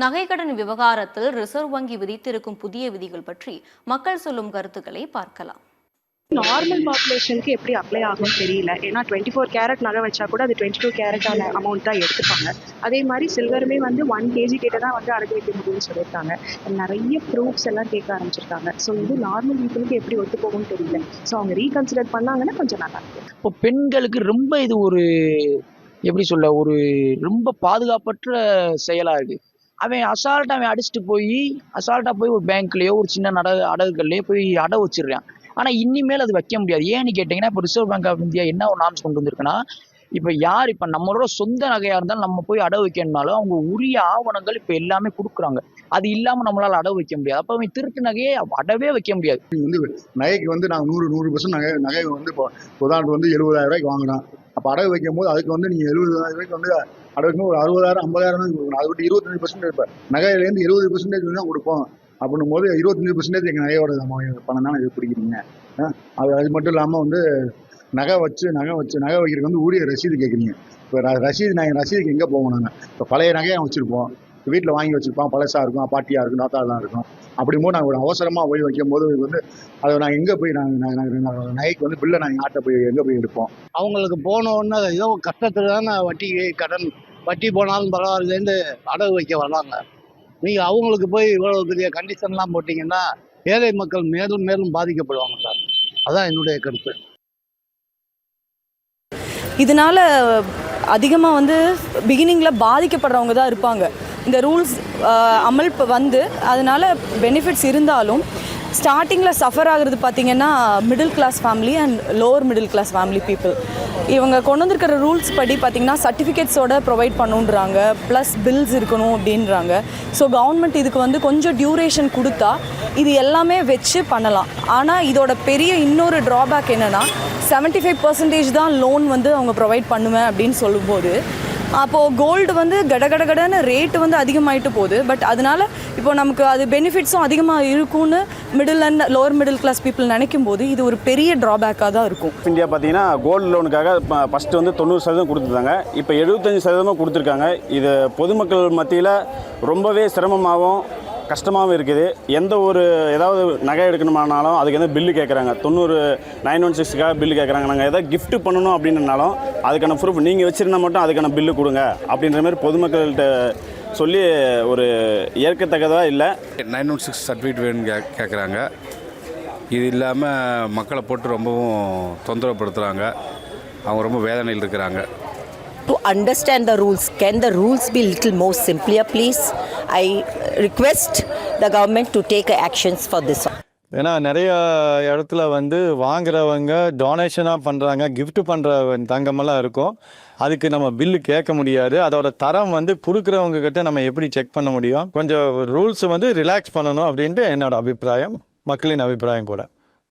நகை கடன் விவகாரத்தில் ரிசர்வ் வங்கி விதித்திருக்கும் புதிய விதிகள் பற்றி மக்கள் சொல்லும் கருத்துக்களை பார்க்கலாம். நார்மல் பாப்புலேஷனுக்கு எப்படி அப்ளை ஆகும்னு தெரியல. ஏன்னா 24 கேரட் நகை வச்சா கூட அது 22 கேரட்டான அமௌண்ட் தான் எடுத்துப்பாங்க. அதே மாதிரி சில்வருமே வந்து 1 kg கிட்ட தான் வந்து அடகு வைக்க முடியும்னு சொல்லியிருக்காங்க. நிறைய ப்ரூஃப்ஸ் எல்லாம் கேட்க ஆரம்பிச்சிருக்காங்க. ஸோ இது நார்மல் பீப்புளுக்கு எப்படி ஒத்து போகும்னு தெரியல. ஸோ அவங்க ரீகன்சிடர் பண்ணாங்கன்னா கொஞ்சம் நல்லா இருக்கும். இப்போ பெண்களுக்கு ரொம்ப இது ஒரு எப்படி சொல்ல ஒரு ரொம்ப பாதுகாப்பற்ற செயலா இருக்கு. அவன் அடிச்சுட்டு போய் ஒரு பேங்க்லயோ ஒரு சின்ன அடகுகள்லயோ போய் அடை வச்சிடுறான். ஆனா இனிமேல் அது வைக்க முடியாது. ஏன்னு கேட்டீங்கன்னா, இப்போ ரிசர்வ் பேங்க் ஆஃப் இந்தியா என்ன ஒரு நாம்ஸ் கொண்டு வந்திருக்குன்னா, இப்ப நம்மளோட சொந்த நகையா இருந்தாலும் நம்ம போய் அடகு வைக்கணும்னாலும் அவங்க உரிய ஆவணங்கள் இப்ப எல்லாமே கொடுக்குறாங்க. அது இல்லாம நம்மளால அடகு வைக்க முடியாது. அப்ப அவன் திருட்டு நகையை அடவே வைக்க முடியாது. நகைக்கு வந்து நாங்க 100% நகை வந்து இப்போ உதாரணத்துக்கு வந்து 70,000 ரூபாய்க்கு வாங்கினோம். அப்ப அடகு வைக்கும் போது அதுக்கு வந்து நீங்க 70,000 ரூபாய்க்கு வந்து அடகு ஒரு 60,000 50,000 தான் கொடுக்கணும். அது விட்டு 25% இருப்பேன். நகையிலேருந்து 70% தான் கொடுப்போம் அப்படின்னும் போது 25% எங்க நகையோட பணம் தானே இது பிடிக்கிறீங்க. அது மட்டும் இல்லாம வந்து நகை வைக்கிறதுக்கு வந்து உரிய ரசீது கேட்குறீங்க. இப்போ ரசீதுக்கு எங்கே போவோம்? நாங்கள் இப்போ பழைய நகையை வச்சுருப்போம், வீட்டில் வாங்கி வச்சுருப்போம், பழசாக இருக்கும், பாட்டியாக இருக்கும், தாத்தாலாம் இருக்கும். அப்படிங்கும்போது நாங்கள் ஒரு அவசரமாக போய் வைக்கும் போது வந்து அதை நாங்கள் எங்கே போய் நாங்கள் நகைக்கு வந்து பில்லை நாங்கள் ஆட்டை போய் எங்கே போய் எடுப்போம்? அவங்களுக்கு போனோன்னா ஏதோ கஷ்டத்தில் தானே வட்டி போனாலும் பரவாயில்லேருந்து அடகு வைக்க வர்றாங்க. நீங்கள் அவங்களுக்கு போய் இவ்வளோ பெரிய கண்டிஷன்லாம் போட்டிங்கன்னா ஏழை மக்கள் மேலும் மேலும் பாதிக்கப்படுவாங்க சார். அதான் என்னுடைய கருத்து. இதனால அதிகமாக வந்து பிகினிங்கில் பாதிக்கப்படுறவங்க தான் இருப்பாங்க. இந்த ரூல்ஸ் அமல் வந்து அதனால பெனிஃபிட்ஸ் இருந்தாலும் ஸ்டார்டிங்கில் சஃபர் ஆகுறது பார்த்திங்கன்னா middle class family and lower middle class family people. இவங்க கொண்டு வந்திருக்கிற ரூல்ஸ் படி பார்த்திங்கன்னா சர்டிஃபிகேட்ஸோட ப்ரொவைட் பண்ணுன்றாங்க, ப்ளஸ் பில்ஸ் இருக்கணும் அப்படின்றாங்க. ஸோ கவர்மெண்ட் இதுக்கு வந்து கொஞ்சம் டியூரேஷன் கொடுத்தா இது எல்லாமே வச்சு பண்ணலாம். ஆனால் இதோட பெரிய இன்னொரு ட்ராபேக் என்னென்னா 75% தான் லோன் வந்து அவங்க ப்ரொவைட் பண்ணுவேன் அப்படின்னு சொல்லும்போது அப்போது கோல்டு வந்து கடன்னு ரேட்டு வந்து அதிகமாகிட்டு போகுது. பட் அதனால் இப்போ நமக்கு அது பெனிஃபிட்ஸும் அதிகமாக இருக்கும்னு middle and lower middle class people நினைக்கும் போது இது ஒரு பெரிய ட்ராபேக்காக தான் இருக்கும். இந்தியா பார்த்தீங்கன்னா கோல்டு லோனுக்காக ஃபஸ்ட்டு வந்து 90% கொடுத்துருந்தாங்க. இப்போ 75% கொடுத்துருக்காங்க. இது பொதுமக்கள் மத்தியில் ரொம்பவே சிரமமாகவும் கஷ்டமாகவும் இருக்குது. எந்த ஒரு ஏதாவது நகை எடுக்கணுமானாலும் அதுக்கு எந்த பில்லு கேட்குறாங்க. 916க்காக பில்லு கேட்குறாங்க. நாங்கள் எதாவது கிஃப்ட் பண்ணணும் அப்படின்னாலும் அதுக்கான ப்ரூஃப் நீங்கள் வச்சுருந்தா மட்டும் அதுக்கான பில்லு கொடுங்க அப்படின்ற மாதிரி பொதுமக்கள்கிட்ட சொல்லி ஒரு ஏற்கத்தக்கதாக இல்லை. 916 சர்டிஃபிகேட் வேணும்னு கேட்குறாங்க. இது இல்லாமல் மக்களை போட்டு ரொம்பவும் தொந்தரவுப்படுத்துகிறாங்க. அவங்க ரொம்ப வேதனையில் இருக்கிறாங்க. To understand the rules, can the rules be little more simpler, please? I request the government to take actions for this. ஏன்னா நிறைய இடத்துல வந்து வாங்குறவங்க டொனேஷனாக பண்ணுறாங்க, கிஃப்ட் பண்ணுற தங்கமெல்லாம் இருக்கும். அதுக்கு நம்ம பில்லு கேட்க முடியாது. அதோட தரம் வந்து கொடுக்குறவங்க கிட்ட நம்ம எப்படி செக் பண்ண முடியும்? கொஞ்சம் ரூல்ஸ் வந்து ரிலாக்ஸ் பண்ணணும் அப்படின்ட்டு என்னோட அபிப்பிராயம், மக்களின் அபிப்பிராயம் கூட.